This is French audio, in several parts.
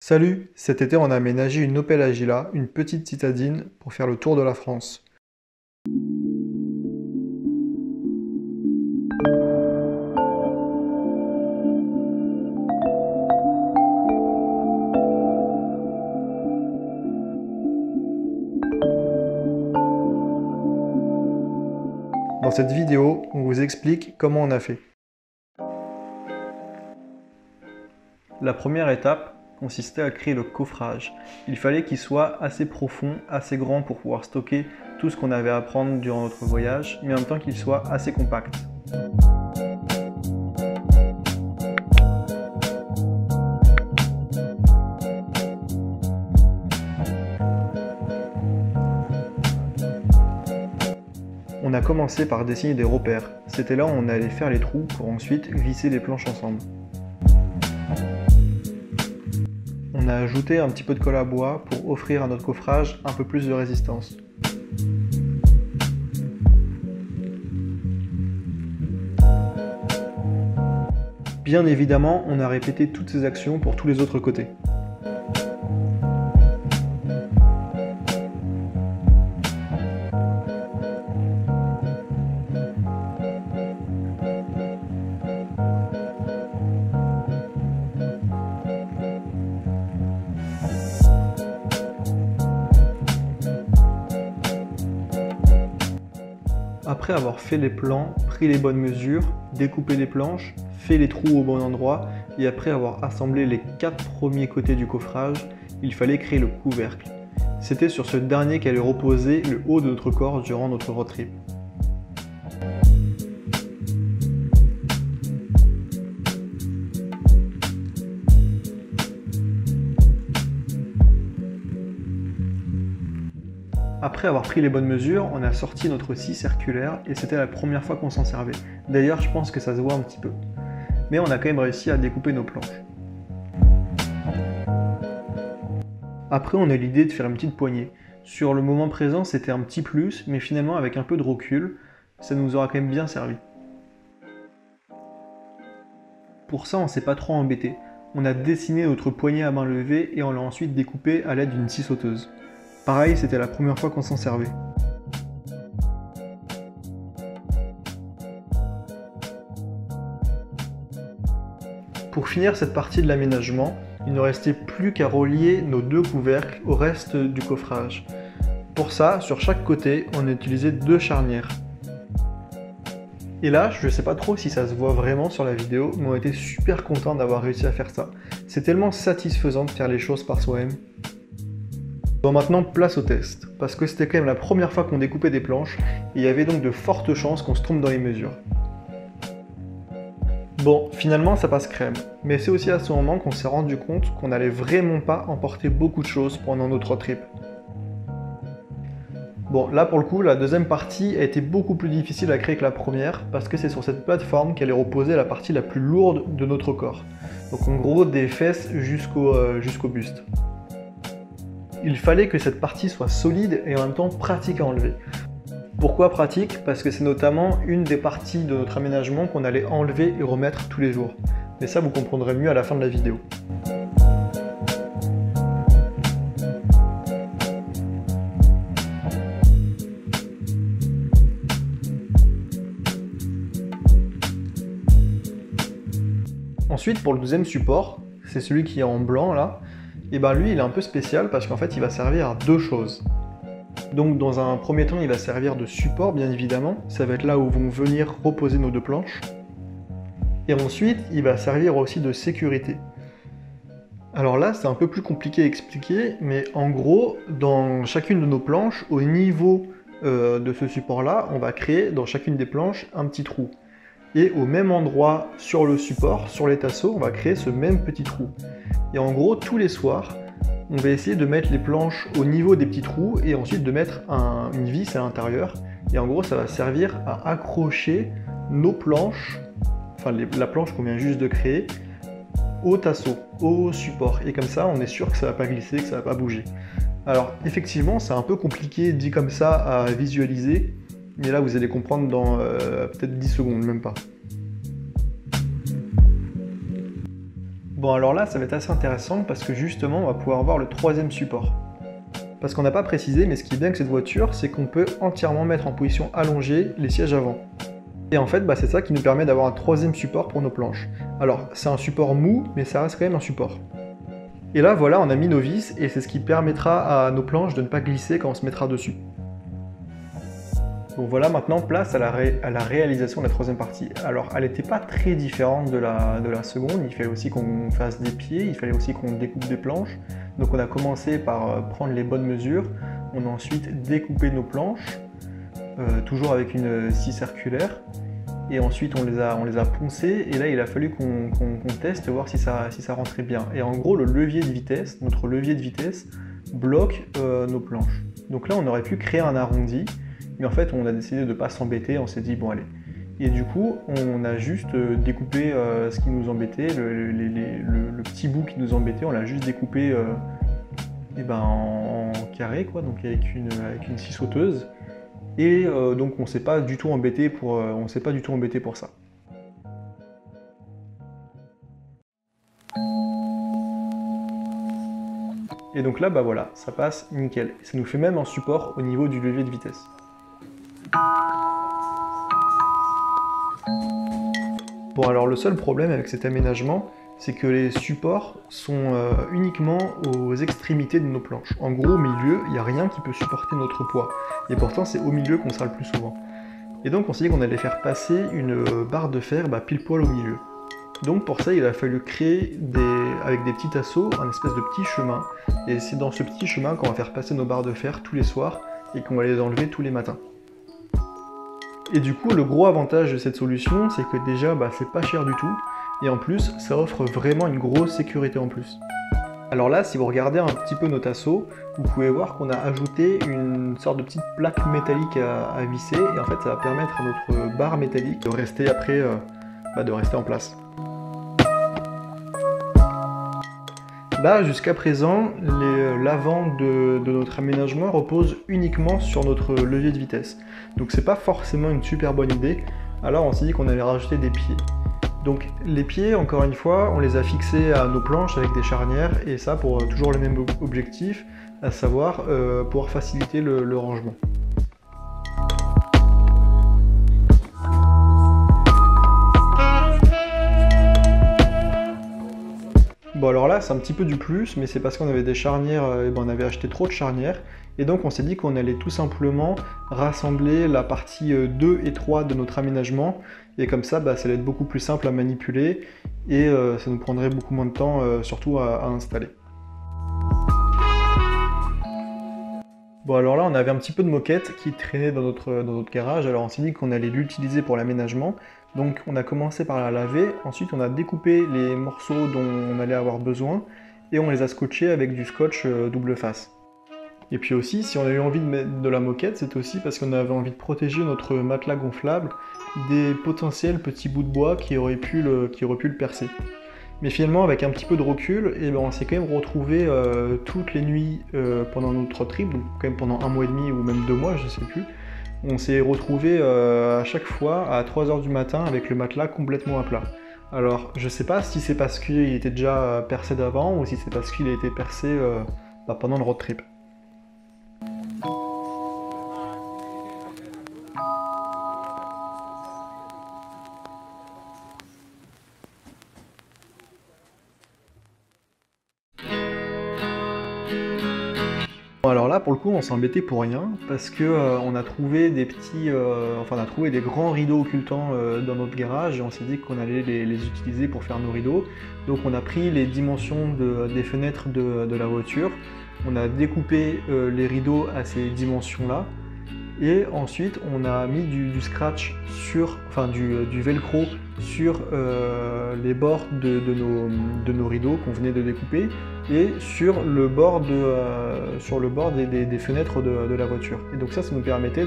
Salut! Cet été, on a aménagé une Opel Agila, une petite citadine, pour faire le tour de la France. Dans cette vidéo, on vous explique comment on a fait. La première étape consistait à créer le coffrage. Il fallait qu'il soit assez profond, assez grand pour pouvoir stocker tout ce qu'on avait à prendre durant notre voyage, mais en même temps qu'il soit assez compact. On a commencé par dessiner des repères. C'était là où on allait faire les trous pour ensuite visser les planches ensemble. On a ajouté un petit peu de colle à bois pour offrir à notre coffrage un peu plus de résistance. Bien évidemment, on a répété toutes ces actions pour tous les autres côtés. Après avoir fait les plans, pris les bonnes mesures, découpé les planches, fait les trous au bon endroit et après avoir assemblé les 4 premiers côtés du coffrage, il fallait créer le couvercle. C'était sur ce dernier qu'allait reposer le haut de notre corps durant notre road trip. Après avoir pris les bonnes mesures, on a sorti notre scie circulaire et c'était la première fois qu'on s'en servait. D'ailleurs, je pense que ça se voit un petit peu. Mais on a quand même réussi à découper nos planches. Après, on a eu l'idée de faire une petite poignée. Sur le moment présent, c'était un petit plus, mais finalement, avec un peu de recul, ça nous aura quand même bien servi. Pour ça, on s'est pas trop embêté. On a dessiné notre poignée à main levée et on l'a ensuite découpé à l'aide d'une scie sauteuse. Pareil, c'était la première fois qu'on s'en servait. Pour finir cette partie de l'aménagement, il ne restait plus qu'à relier nos deux couvercles au reste du coffrage. Pour ça, sur chaque côté, on a utilisé 2 charnières. Et là, je ne sais pas trop si ça se voit vraiment sur la vidéo, mais on était super contents d'avoir réussi à faire ça. C'est tellement satisfaisant de faire les choses par soi-même. Bon, maintenant, place au test, parce que c'était quand même la première fois qu'on découpait des planches, et il y avait donc de fortes chances qu'on se trompe dans les mesures. Bon, finalement ça passe crème, mais c'est aussi à ce moment qu'on s'est rendu compte qu'on n'allait vraiment pas emporter beaucoup de choses pendant notre road trip. Bon, là pour le coup, la deuxième partie a été beaucoup plus difficile à créer que la première, parce que c'est sur cette plateforme qu'allait reposer la partie la plus lourde de notre corps. Donc en gros, des fesses jusqu'au buste. Il fallait que cette partie soit solide et en même temps pratique à enlever. Pourquoi pratique? Parce que c'est notamment une des parties de notre aménagement qu'on allait enlever et remettre tous les jours. Mais ça, vous comprendrez mieux à la fin de la vidéo. Ensuite, pour le deuxième support, c'est celui qui est en blanc là, et ben lui, il est un peu spécial parce qu'en fait, il va servir à 2 choses. Donc dans un premier temps, il va servir de support, bien évidemment. Ça va être là où vont venir reposer nos 2 planches. Et ensuite, il va servir aussi de sécurité. Alors là, c'est un peu plus compliqué à expliquer, mais en gros, dans chacune de nos planches, au niveau de ce support-là, on va créer dans chacune des planches un petit trou. Et au même endroit sur le support, sur les tasseaux, on va créer ce même petit trou. Et en gros, tous les soirs, on va essayer de mettre les planches au niveau des petits trous et ensuite de mettre une vis à l'intérieur. Et en gros, ça va servir à accrocher nos planches, enfin la planche qu'on vient juste de créer, au tasseau, au support. Et comme ça, on est sûr que ça ne va pas glisser, que ça ne va pas bouger. Alors effectivement, c'est un peu compliqué dit comme ça à visualiser, mais là vous allez comprendre dans peut-être 10 secondes, même pas. Bon alors là ça va être assez intéressant parce que justement on va pouvoir voir le troisième support. Parce qu'on n'a pas précisé, mais ce qui est bien avec cette voiture, c'est qu'on peut entièrement mettre en position allongée les sièges avant. Et en fait, c'est ça qui nous permet d'avoir un troisième support pour nos planches. Alors, c'est un support mou, mais ça reste quand même un support. Et là, voilà, on a mis nos vis, et c'est ce qui permettra à nos planches de ne pas glisser quand on se mettra dessus. Bon voilà, maintenant place à la réalisation de la troisième partie. Alors, elle n'était pas très différente de la seconde, il fallait aussi qu'on fasse des pieds, il fallait aussi qu'on découpe des planches. Donc on a commencé par prendre les bonnes mesures, on a ensuite découpé nos planches, toujours avec une scie circulaire, et ensuite on les a poncées, et là il a fallu qu'on teste, voir si ça rentrait bien. Et en gros, notre levier de vitesse, bloque nos planches. Donc là on aurait pu créer un arrondi, mais en fait on a décidé de ne pas s'embêter, on s'est dit bon allez. Et du coup on a juste découpé ce qui nous embêtait, le petit bout qui nous embêtait, on l'a juste découpé en carré, quoi, donc avec une scie sauteuse. Et donc on s'est pas du tout embêté pour ça. Et donc là voilà, ça passe nickel. Ça nous fait même un support au niveau du levier de vitesse. Bon alors le seul problème avec cet aménagement, c'est que les supports sont uniquement aux extrémités de nos planches. En gros, au milieu, il n'y a rien qui peut supporter notre poids. Et pourtant, c'est au milieu qu'on sera le plus souvent. Et donc, on s'est dit qu'on allait faire passer une barre de fer pile poil au milieu. Donc, pour ça, il a fallu créer, avec des petits tasseaux, un espèce de petit chemin. Et c'est dans ce petit chemin qu'on va faire passer nos barres de fer tous les soirs et qu'on va les enlever tous les matins. Et du coup, le gros avantage de cette solution, c'est que déjà, c'est pas cher du tout. Et en plus, ça offre vraiment une grosse sécurité en plus. Alors là, si vous regardez un petit peu nos tasseaux, vous pouvez voir qu'on a ajouté une sorte de petite plaque métallique à visser, et en fait ça va permettre à notre barre métallique de rester en place. Là, jusqu'à présent, l'avant de notre aménagement repose uniquement sur notre levier de vitesse. Donc c'est pas forcément une super bonne idée. Alors on s'est dit qu'on allait rajouter des pieds. Donc les pieds, encore une fois, on les a fixés à nos planches avec des charnières, et ça pour toujours le même objectif, à savoir pouvoir faciliter le rangement. Bon alors là c'est un petit peu du plus, mais c'est parce qu'on avait des charnières, on avait acheté trop de charnières, et donc on s'est dit qu'on allait tout simplement rassembler la partie 2 et 3 de notre aménagement, et comme ça ça allait être beaucoup plus simple à manipuler, et ça nous prendrait beaucoup moins de temps surtout à installer. Bon alors là on avait un petit peu de moquette qui traînait dans notre garage, alors on s'est dit qu'on allait l'utiliser pour l'aménagement. Donc on a commencé par la laver, ensuite on a découpé les morceaux dont on allait avoir besoin, et on les a scotchés avec du scotch double face. Et puis aussi, si on a eu envie de mettre de la moquette, c'est aussi parce qu'on avait envie de protéger notre matelas gonflable des potentiels petits bouts de bois qui auraient pu le percer. Mais finalement, avec un petit peu de recul, on s'est quand même retrouvé toutes les nuits pendant notre trip, donc quand même pendant 1 mois et demi ou même 2 mois, je sais plus. On s'est retrouvé à chaque fois à 3 h du matin avec le matelas complètement à plat. Alors, je sais pas si c'est parce qu'il était déjà percé d'avant ou si c'est parce qu'il a été percé pendant le road trip. Alors là, pour le coup, on s'est embêté pour rien, parce que on a trouvé des grands rideaux occultants dans notre garage, et on s'est dit qu'on allait les utiliser pour faire nos rideaux. Donc on a pris les dimensions des fenêtres de la voiture, on a découpé les rideaux à ces dimensions-là, et ensuite on a mis du scratch du velcro sur les bords de nos rideaux qu'on venait de découper, et sur le bord des fenêtres de la voiture. Et donc ça nous permettait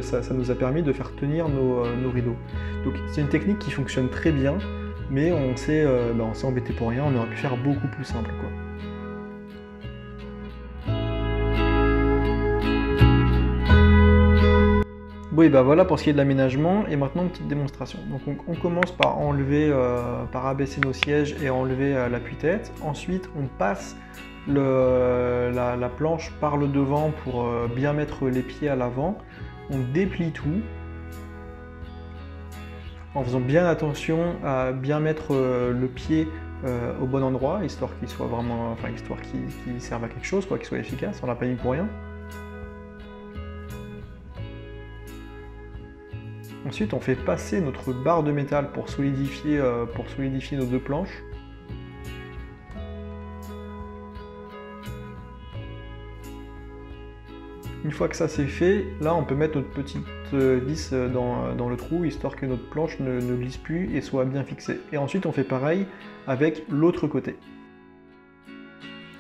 ça nous a permis de faire tenir nos rideaux. Donc c'est une technique qui fonctionne très bien, mais on s'est embêté pour rien, on aurait pu faire beaucoup plus simple, quoi. Bon et bah voilà pour ce qui est de l'aménagement, et maintenant une petite démonstration. Donc on commence par enlever, par abaisser nos sièges et enlever l'appui-tête. Ensuite on passe la planche par le devant pour bien mettre les pieds à l'avant. On déplie tout en faisant bien attention à bien mettre le pied au bon endroit, histoire qu'il soit vraiment, enfin histoire qu'il serve à quelque chose, quoi, qu'il soit efficace, on l'a pas mis pour rien. Ensuite, on fait passer notre barre de métal pour solidifier nos deux planches. Une fois que ça c'est fait, là on peut mettre notre petite vis dans le trou, histoire que notre planche ne glisse plus et soit bien fixée. Et ensuite on fait pareil avec l'autre côté.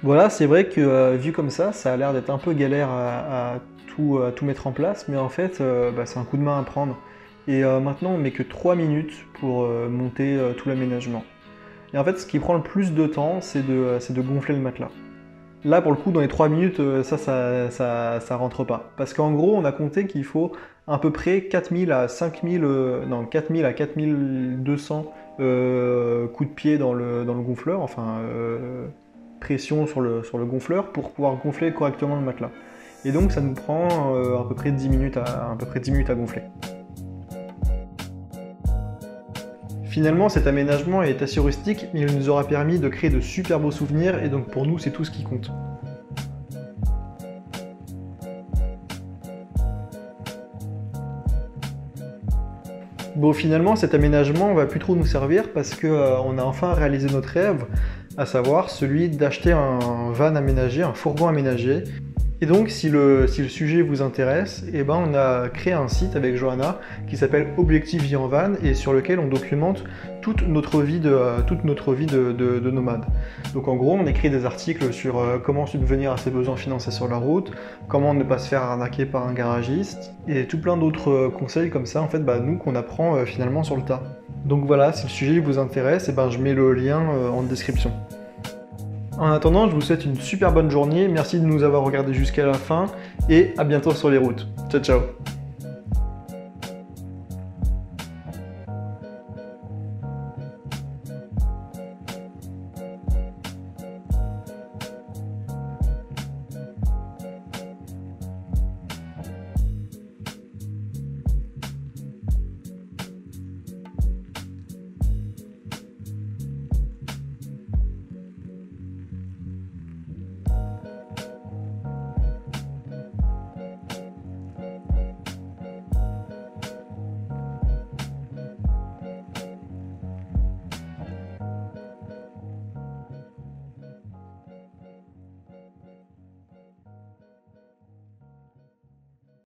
Voilà, c'est vrai que vu comme ça a l'air d'être un peu galère à tout mettre en place, mais en fait c'est un coup de main à prendre. Et maintenant on met que 3 minutes pour monter tout l'aménagement. Et en fait ce qui prend le plus de temps, c'est de gonfler le matelas. Là pour le coup dans les 3 minutes ça rentre pas. Parce qu'en gros on a compté qu'il faut à peu près 4000 à 5000, non 4000 à 4200 coups de pied dans le gonfleur, enfin pression sur le gonfleur pour pouvoir gonfler correctement le matelas. Et donc ça nous prend à peu près 10 minutes à gonfler. Finalement, cet aménagement est assez rustique, mais il nous aura permis de créer de super beaux souvenirs, et donc pour nous, c'est tout ce qui compte. Bon, finalement, cet aménagement va plus trop nous servir parce qu'on a enfin réalisé notre rêve, à savoir celui d'acheter un van aménagé, un fourgon aménagé. Et donc, si le sujet vous intéresse, eh ben, on a créé un site avec Johanna qui s'appelle Objectif Vie en Van et sur lequel on documente toute notre vie de nomade. Donc en gros, on écrit des articles sur comment subvenir à ses besoins financiers sur la route, comment ne pas se faire arnaquer par un garagiste, et tout plein d'autres conseils comme ça, en fait, nous, qu'on apprend finalement sur le tas. Donc voilà, si le sujet vous intéresse, eh ben, je mets le lien en description. En attendant, je vous souhaite une super bonne journée, merci de nous avoir regardés jusqu'à la fin, et à bientôt sur les routes. Ciao ciao.